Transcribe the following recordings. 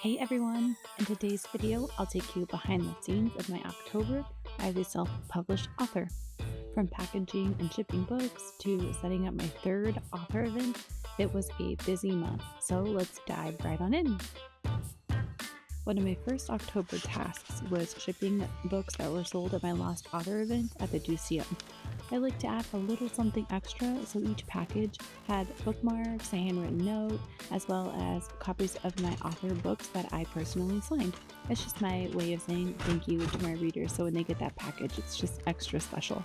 Hey everyone! In today's video, I'll take you behind the scenes of my October as a self-published author. From packaging and shipping books to setting up my third author event, it was a busy month, so let's dive right on in. One of my first October tasks was shipping books that were sold at my Lost Author event at the Museum. I like to add a little something extra, so each package had bookmarks, a handwritten note, as well as copies of my author books that I personally signed. It's just my way of saying thank you to my readers, so when they get that package, it's just extra special.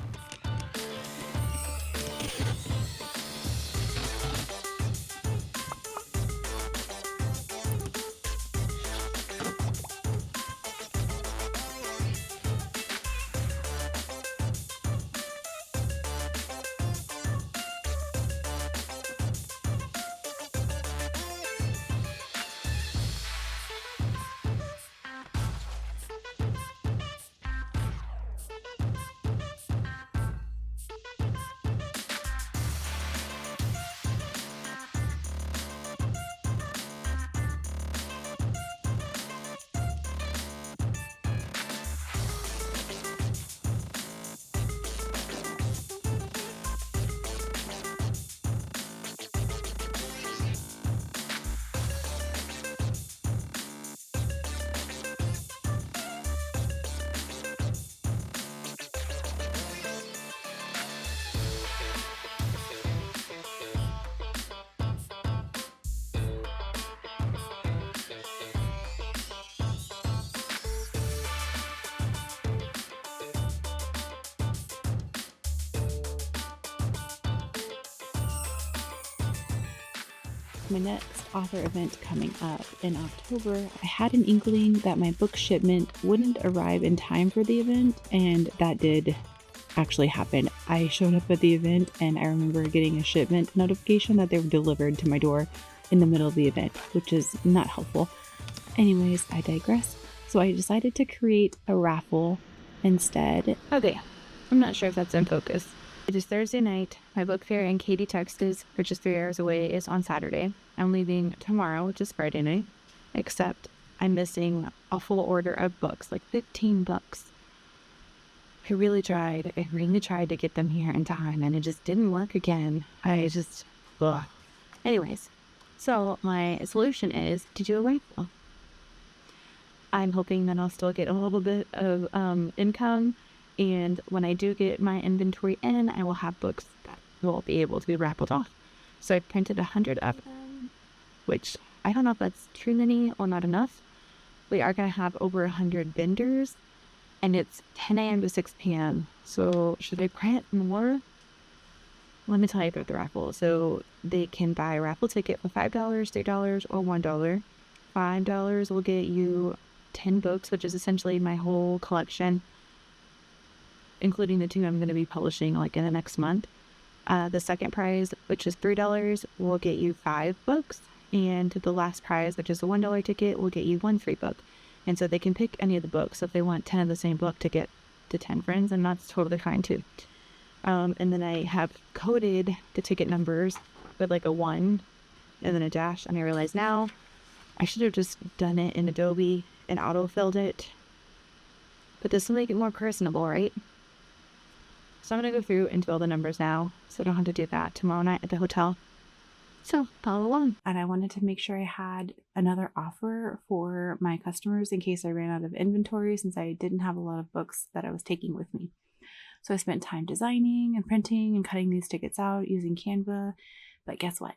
My next author event coming up in October, I had an inkling that my book shipment wouldn't arrive in time for the event, and that did actually happen. I showed up at the event and I remember getting a shipment notification that they were delivered to my door in the middle of the event, which is not helpful. Anyways, I digress. So I decided to create a raffle instead. Okay, I'm not sure if that's in focus. It is Thursday night. My book fair in Katy, Texas, which is 3 hours away, is on Saturday. I'm leaving tomorrow, which is Friday night, except I'm missing a full order of books, like 15 books. I really tried to get them here in time, and it just didn't work again. Ugh. Anyways, so my solution is to do a raffle. I'm hoping that I'll still get a little bit of income, and when I do get my inventory in, I will have books that will be able to be raffled off. So I printed 100 of them, which I don't know if that's too many or not enough. We are going to have over 100 vendors, and it's 10 a.m. to 6 p.m. So should I print more? Let me tell you about the raffle. So they can buy a raffle ticket for $5, $3, or $1. $5 will get you 10 books, which is essentially my whole collection, including the 2 I'm going to be publishing like in the next month. The second prize, which is $3, will get you 5 books. And the last prize, which is a $1 ticket, will get you 1 free book. And so they can pick any of the books. So if they want 10 of the same book to get to 10 friends, and that's totally fine too. And then I have coded the ticket numbers with like a 1 and then a dash. And I realize now I should have just done it in Adobe and auto-filled it. But this will make it more personable, right? So I'm going to go through and fill the numbers now, so I don't have to do that tomorrow night at the hotel. So follow along. And I wanted to make sure I had another offer for my customers in case I ran out of inventory, since I didn't have a lot of books that I was taking with me. So I spent time designing and printing and cutting these tickets out using Canva. But guess what?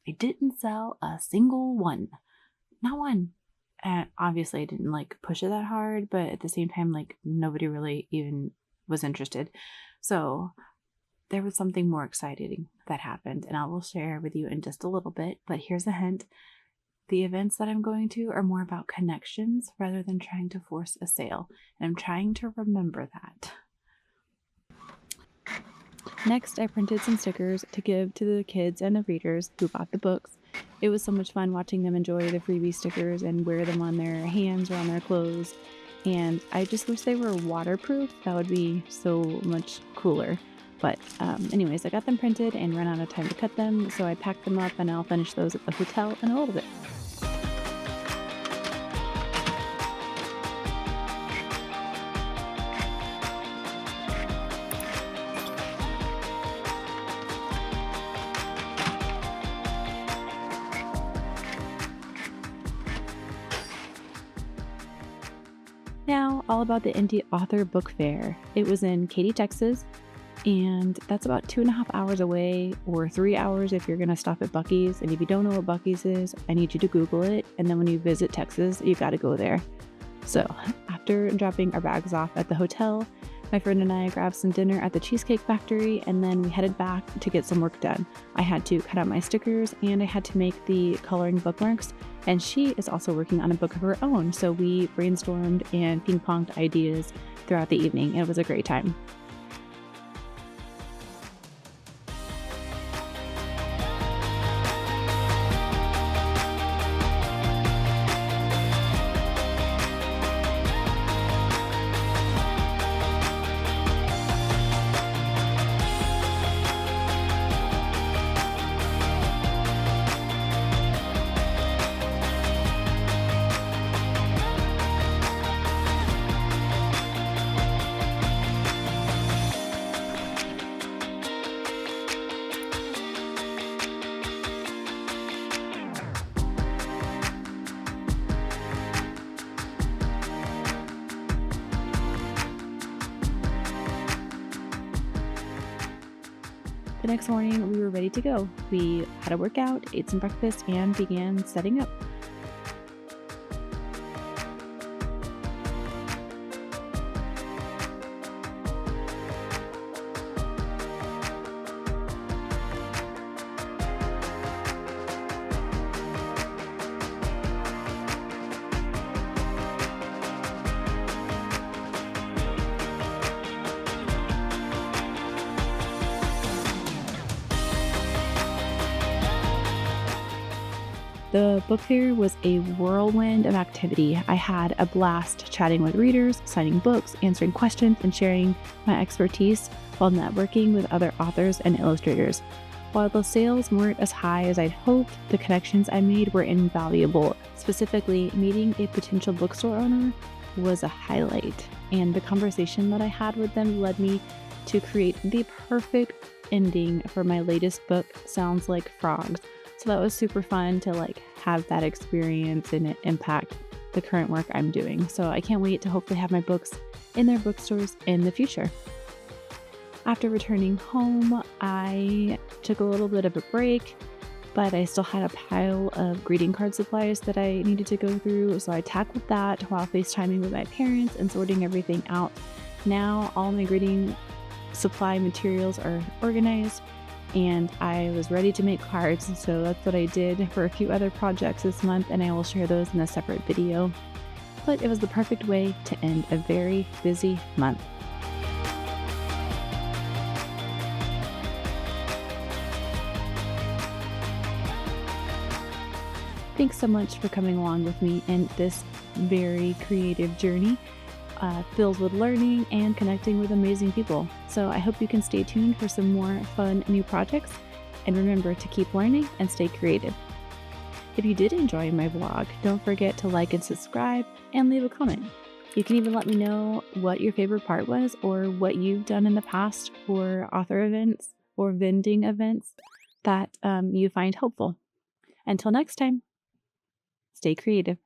I didn't sell a single one. Not one. And obviously I didn't like push it that hard, but at the same time, like nobody really even was interested. So there was something more exciting that happened, and I will share with you in just a little bit, but here's a hint. The events that I'm going to are more about connections rather than trying to force a sale, and I'm trying to remember that. Next, I printed some stickers to give to the kids and the readers who bought the books. It was so much fun watching them enjoy the freebie stickers and wear them on their hands or on their clothes, and I just wish they were waterproof. That would be so much cooler. But anyways, I got them printed and ran out of time to cut them, so I packed them up and I'll finish those at the hotel in a little bit. Now, all about the Indie Author Book Fair. It was in Katy, Texas, and that's about 2.5 hours away, or 3 hours if you're gonna stop at Buc-ee's. And if you don't know what Buc-ee's is, I need you to Google it. And then when you visit Texas, you gotta go there. So, after dropping our bags off at the hotel, my friend and I grabbed some dinner at the Cheesecake Factory, and then we headed back to get some work done. I had to cut out my stickers and I had to make the coloring bookmarks, and she is also working on a book of her own. So we brainstormed and ping-ponged ideas throughout the evening. It was a great time. The next morning, we were ready to go. We had a workout, ate some breakfast, and began setting up. The book fair was a whirlwind of activity. I had a blast chatting with readers, signing books, answering questions, and sharing my expertise while networking with other authors and illustrators. While the sales weren't as high as I'd hoped, the connections I made were invaluable. Specifically, meeting a potential bookstore owner was a highlight, and the conversation that I had with them led me to create the perfect ending for my latest book, Sounds Like Frogs. So that was super fun to have that experience and it impact the current work I'm doing. So I can't wait to hopefully have my books in their bookstores in the future. After returning home, I took a little bit of a break, but I still had a pile of greeting card supplies that I needed to go through. So I tackled that while FaceTiming with my parents and sorting everything out. Now all my greeting supply materials are organized, and I was ready to make cards, so that's what I did for a few other projects this month, and I will share those in a separate video. But it was the perfect way to end a very busy month. Thanks so much for coming along with me in this very creative journey, filled with learning and connecting with amazing people. So I hope you can stay tuned for some more fun new projects, and remember to keep learning and stay creative. If you did enjoy my vlog, don't forget to like and subscribe and leave a comment. You can even let me know what your favorite part was or what you've done in the past for author events or vending events that you find helpful. Until next time, stay creative.